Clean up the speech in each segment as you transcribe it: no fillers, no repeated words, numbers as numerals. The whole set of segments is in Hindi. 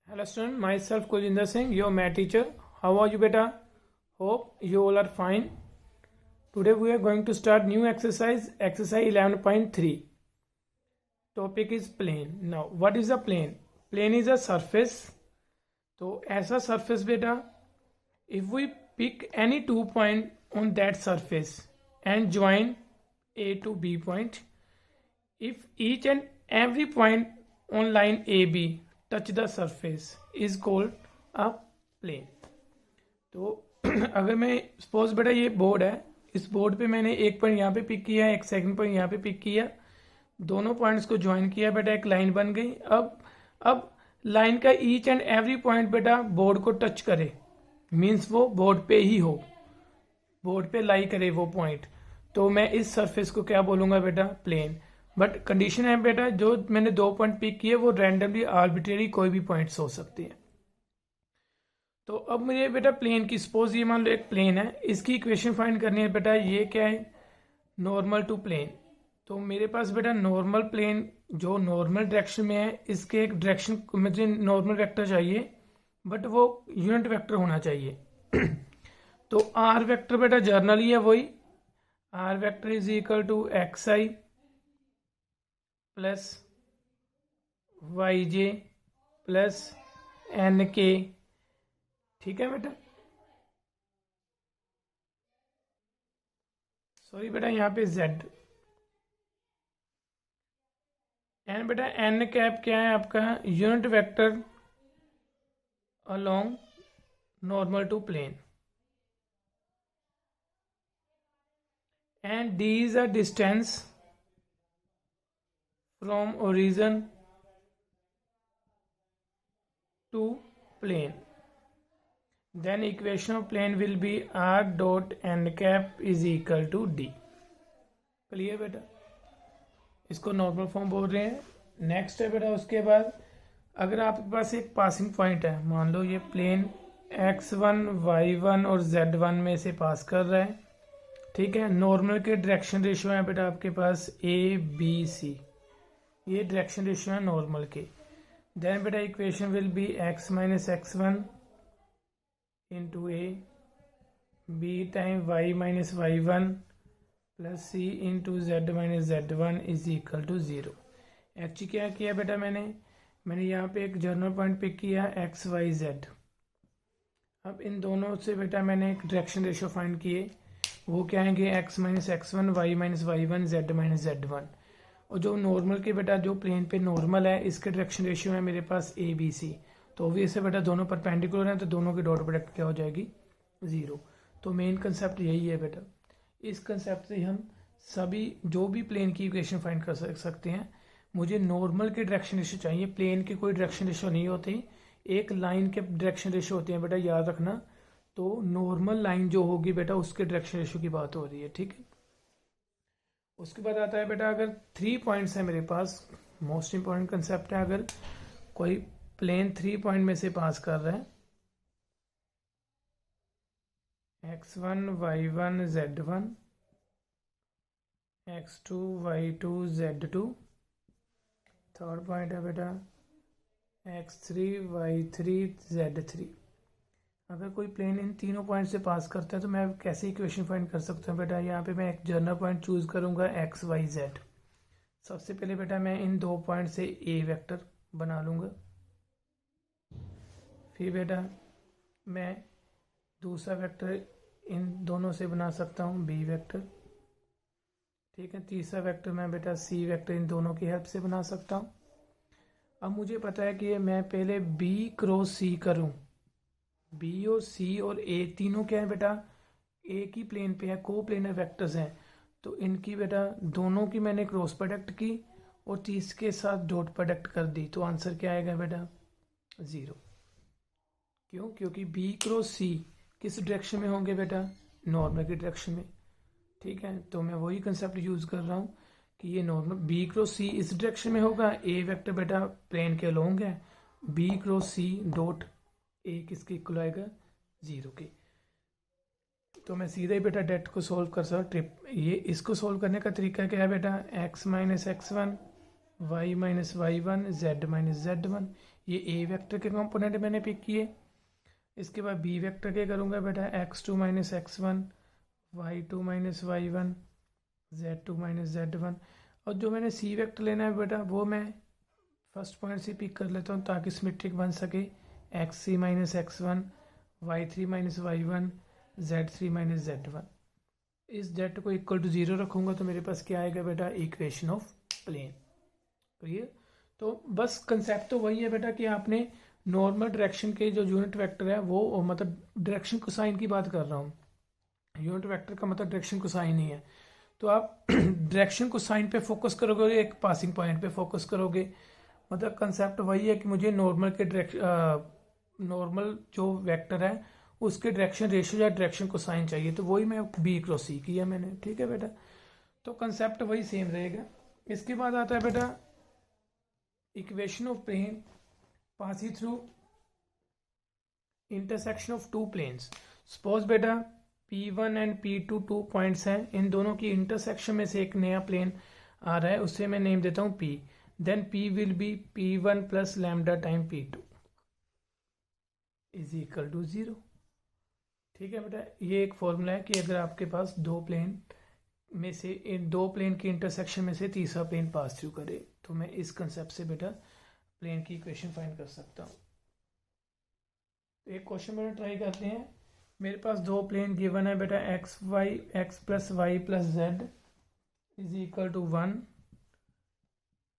Hello student, myself Kuljinder Singh, your math teacher. How are you beta? Hope you all are fine. Today we are going to start new exercise 11.3. Topic is plane. Now what is a plane? Plane is a surface. तो ऐसा surface beta, if we pick any 2 points on that surface and join A to B point, if each and every point on line AB touch the surface is called a plane. तो अगर मैं सपोज बेटा ये बोर्ड है, इस बोर्ड पे मैंने एक पॉइंट यहाँ पे पिक किया, एक सेकंड पॉइंट यहाँ पे पिक किया, दोनों पॉइंट्स को ज्वाइन किया बेटा, एक लाइन बन गई। अब लाइन का ईच एंड एवरी पॉइंट बेटा बोर्ड को टच करे, मीन्स वो बोर्ड पे ही हो, बोर्ड पे लाई करे वो पॉइंट, तो मैं इस सरफेस को क्या बोलूंगा बेटा? प्लेन। बट कंडीशन है बेटा, जो मैंने 2 पॉइंट पिक किए वो रैंडमली आर्बिट्रेरी कोई भी पॉइंट्स हो सकते हैं। तो अब मुझे बेटा प्लेन की, सपोज ये मान लो एक प्लेन है, इसकी इक्वेशन फाइंड करनी है बेटा। ये क्या है? Normal to plane. तो मेरे पास बेटा नॉर्मल प्लेन जो नॉर्मल डायरेक्शन में है, इसके एक डायरेक्शन मुझे नॉर्मल वेक्टर चाहिए, बट वो यूनिट वेक्टर होना चाहिए। तो आर वेक्टर बेटा जर्नली है वही, R vector is equal to X I plus Y J plus N K. ठीक है बेटा, सॉरी बेटा यहाँ पे जेड एन बेटा, एन कैप क्या है आपका? Unit vector along normal to plane, and D is a distance from origin to plane. Then equation of plane will be r dot n cap is equal to d. Clear बेटा? इसको नॉर्मल फॉर्म बोल रहे हैं। नेक्स्ट है बेटा, उसके बाद अगर आपके पास एक पासिंग पॉइंट है, मान लो ये प्लेन x1 y1 और z1 में से पास कर रहा है, ठीक है। नॉर्मल के डायरेक्शन रेशियो है बेटा आपके पास a b c, ये डायरेक्शन रेशियो है नॉर्मल के। देन बेटा equation will be x minus x1 into A B time y minus y1 plus c into Z minus z1 is equal to 0। Actually क्या किया बेटा, मैंने यहाँ पे एक जर्नल पॉइंट पिक किया x y z। अब इन दोनों से बेटा मैंने एक डायरेक्शन रेशियो फाइंड किए, वो क्या है कि x minus x1 y minus y1 z minus z1। और जो नॉर्मल के बेटा जो प्लेन पे नॉर्मल है, इसके डायरेक्शन रेशियो है मेरे पास ए बी सी। तो ऑब्वियस है बेटा दोनों परपेंडिकुलर हैं, तो दोनों की डॉट प्रोडक्ट क्या हो जाएगी? 0। तो मेन कंसेप्ट यही है बेटा। इस कंसेप्ट से हम सभी जो भी प्लेन की इक्वेशन फाइंड कर सकते हैं। मुझे नॉर्मल के डायरेक्शन रेशियो चाहिए, प्लेन के कोई डायरेक्शन रेशियो नहीं होते, एक लाइन के डायरेक्शन रेशियो होते हैं बेटा, याद रखना। तो नॉर्मल लाइन जो होगी बेटा उसके डायरेक्शन रेशियो की बात हो रही है, ठीक है। उसके बाद आता है बेटा, अगर 3 पॉइंट्स है मेरे पास, मोस्ट इंपॉर्टेंट कंसेप्ट है, अगर कोई प्लेन 3 पॉइंट में से पास कर रहा है, x1 y1 z1 x2 y2 z2, third point है बेटा x3 y3 z3। अगर कोई प्लेन इन तीनों पॉइंट से पास करता है तो मैं कैसे इक्वेशन फाइंड कर सकता हूँ बेटा? यहाँ पे मैं एक जर्नल पॉइंट चूज करूंगा x y z। सबसे पहले बेटा मैं इन 2 पॉइंट से a वेक्टर बना लूंगा, फिर बेटा मैं दूसरा वेक्टर इन दोनों से बना सकता हूँ b वेक्टर, ठीक है। तीसरा वेक्टर मैं बेटा c वेक्टर इन दोनों की हेल्प से बना सकता हूँ। अब मुझे पता है कि मैं पहले b क्रॉस c करूँ, बी और सी और ए तीनों क्या है बेटा? एक ही प्लेन पे है, को प्लेनर वेक्टर्स हैं। तो इनकी बेटा दोनों की मैंने क्रॉस प्रोडक्ट की और तीस के साथ डॉट प्रोडक्ट कर दी, तो आंसर क्या आएगा बेटा? 0। क्यों? क्योंकि बी क्रॉस सी किस डायरेक्शन में होंगे बेटा? नॉर्मल की डायरेक्शन में, ठीक है। तो मैं वही कंसेप्ट यूज कर रहा हूँ कि ये नॉर्मल बी क्रॉस सी इस डायरेक्शन में होगा, ए वेक्टर बेटा प्लेन के अलोंग है, B cross C dot A किसके इक्वल आएगा? 0 के। तो मैं सीधा ही बेटा डेट को सोल्व कर सकता। ट्रिप ये इसको सोल्व करने का तरीका क्या है बेटा? x minus x1 y minus y1, z minus z1। ये a वेक्टर के कंपोनेंट मैंने पिक किए। इसके बाद b वेक्टर के करूँगा बेटा x2 minus x1, y2 minus y1, z2 minus z1। और जो मैंने c वेक्टर लेना है बेटा वो मैं फर्स्ट पॉइंट से पिक कर लेता हूँ ताकि सिमेट्रिक बन सके। x3 minus x1, y3 minus y1, z3 minus z1। इस z को इक्वल टू 0 रखूँगा तो मेरे पास क्या आएगा बेटा, इक्वेशन ऑफ प्लेन। क्लियर? तो बस कंसेप्ट तो वही है बेटा कि आपने नॉर्मल डायरेक्शन के जो यूनिट वेक्टर है वो मतलब डायरेक्शन कोसाइन की बात कर रहा हूँ। यूनिट वेक्टर का मतलब डायरेक्शन कोसाइन ही है। तो आप डायरेक्शन कोसाइन पे फोकस करोगे, एक पासिंग पॉइंट पे फोकस करोगे। मतलब कंसेप्ट वही है कि मुझे नॉर्मल के नॉर्मल जो वेक्टर है उसके डायरेक्शन रेशियो या डायरेक्शन कोसाइन चाहिए। तो वही मैं बी क्रॉस सी किया मैंने। ठीक है बेटा, तो कंसेप्ट वही सेम रहेगा। इसके बाद आता है बेटा equation of plane passing through intersection of two planes. Suppose बेटा P1 एंड P2 2 पॉइंट्स हैं, इन दोनों की इंटरसेक्शन में से एक नया प्लेन आ रहा है, उससे मैं नेम देता हूँ P। Then P will be P1 plus lambda time P2 is equal to 0। ठीक है बेटा, ये एक फॉर्मूला है कि अगर आपके पास दो प्लेन में से इन दो प्लेन की इंटरसेक्शन में से तीसरा प्लेन पास थ्रू करे तो मैं इस कंसेप्ट से बेटा प्लेन की इक्वेशन फाइंड कर सकता हूँ। तो एक क्वेश्चन बेटा ट्राई करते हैं। मेरे पास दो प्लेन गिवन है बेटा x plus Y plus Z is equal to 1,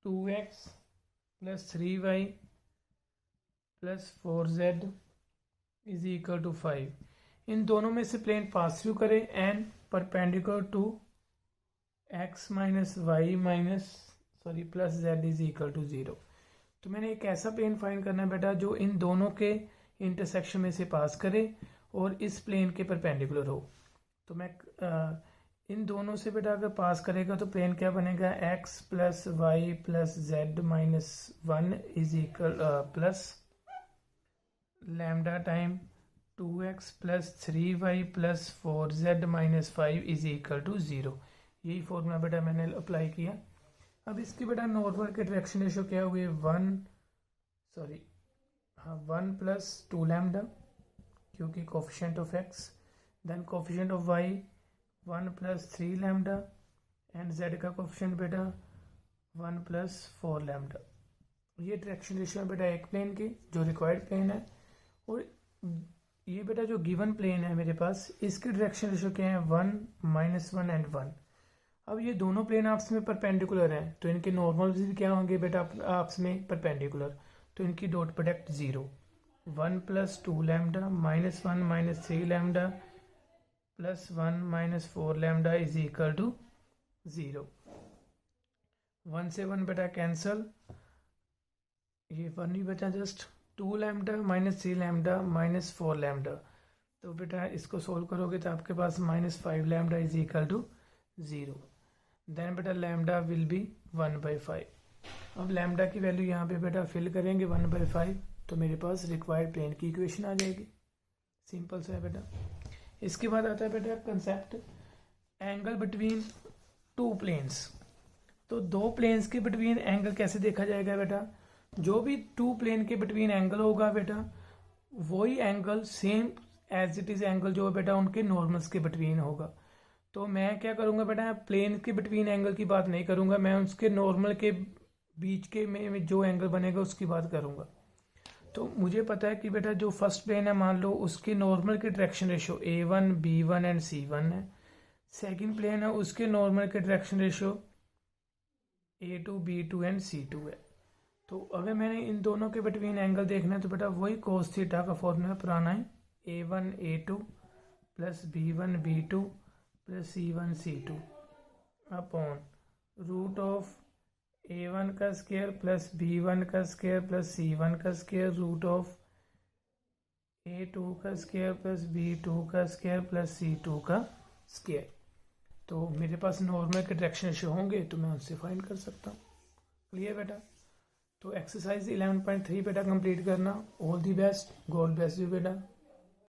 2x plus 3y plus 4z is equal to 5। इन दोनों में से प्लेन पास थ्रू करे and perpendicular to x minus Y plus z is equal to 0। तो मैंने एक ऐसा प्लेन फाइंड करना है बेटा जो इन दोनों के इंटरसेक्शन में से पास करे और इस प्लेन के परपेंडिकुलर हो। तो मैं इन दोनों से बेटा अगर पास करेगा तो प्लेन क्या बनेगा, x plus Y plus Z minus 1 is equal plus lambda time 2x plus 3y plus 4z minus 5 is equal to 0। यही फॉर्मूला बेटा मैंने अप्लाई किया। अब इसकी बेटा नॉर्मल के डायरेक्शन रेशियो क्या हुए, 1 प्लस 2 लैम्डा क्योंकि coefficient of x, then coefficient of y 1 plus 3 lambda and z का कोफिशिएंट बेटा 1 प्लस 4 लैम्डा। ये डायरेक्शन रेशियो है बेटा एक प्लेन की जो रिक्वायर्ड प्लेन है। और ये बेटा जो गिवन प्लेन है मेरे पास इसके डायरेक्शन रेशियो क्या है, 1, -1 एंड 1। अब ये दोनों प्लेन आपस में परपेंडिकुलर हैं तो इनके नॉर्मल भी क्या होंगे बेटा आपस में परपेंडिकुलर, तो इनकी dot product 0। 1 plus 2 lambda -1 minus 3 lambda plus 1 minus 4 lambda is equal to 0। 1 से 1 बेटा कैंसल, ये 1 ही बचा just. 2 lambda minus 3 lambda minus 4 lambda, तो बेटा इसको सोल्व करोगे तो आपके पास -5 lambda is equal to 0। Then बेटा लैम्डा विल बी 1/5। अब लैम्डा की वैल्यू यहाँ पे बेटा फिल करेंगे 1/5 तो मेरे पास रिक्वायर्ड प्लेन की इक्वेशन आ जाएगी। सिंपल सा है बेटा। इसके बाद आता है बेटा concept angle between two planes. तो दो प्लेन्स के बिटवीन एंगल कैसे देखा जाएगा बेटा, जो भी टू प्लेन के बिटवीन एंगल होगा बेटा वही angle same as it is angle जो है बेटा उनके नॉर्मल्स के बिटवीन होगा। तो मैं क्या करूंगा बेटा, प्लेन के बिटवीन एंगल की बात नहीं करूंगा, मैं उसके नॉर्मल के बीच के में जो एंगल बनेगा उसकी बात करूंगा। तो मुझे पता है कि बेटा जो फर्स्ट प्लेन है मान लो उसके नॉर्मल के direction ratio A1, B1 and C1 है। सेकंड प्लेन है उसके नॉर्मल के direction ratio A2, B2 and C2 है। तो अगर मैंने इन दोनों के बिटवीन एंगल देखना है तो बेटा वही cos थीटा का फॉर्मूला पुराना है, A1 A2 plus B1 B2 plus C1 C2 upon root of A1 का स्क्वायर प्लस B1 का स्क्वायर प्लस C1 का स्क्वायर रूट ऑफ A2 का स्क्वायर प्लस B2 का स्क्वायर प्लस C2 का स्क्वायर। तो मेरे पास नॉर्मल के डायरेक्शन रेशियो होंगे तो मैं उनसे फाइंड कर सकता हूँ। क्लियर बेटा। तो एक्सरसाइज 11.3 बेटा कंप्लीट करना। All the best, God bless you बेटा।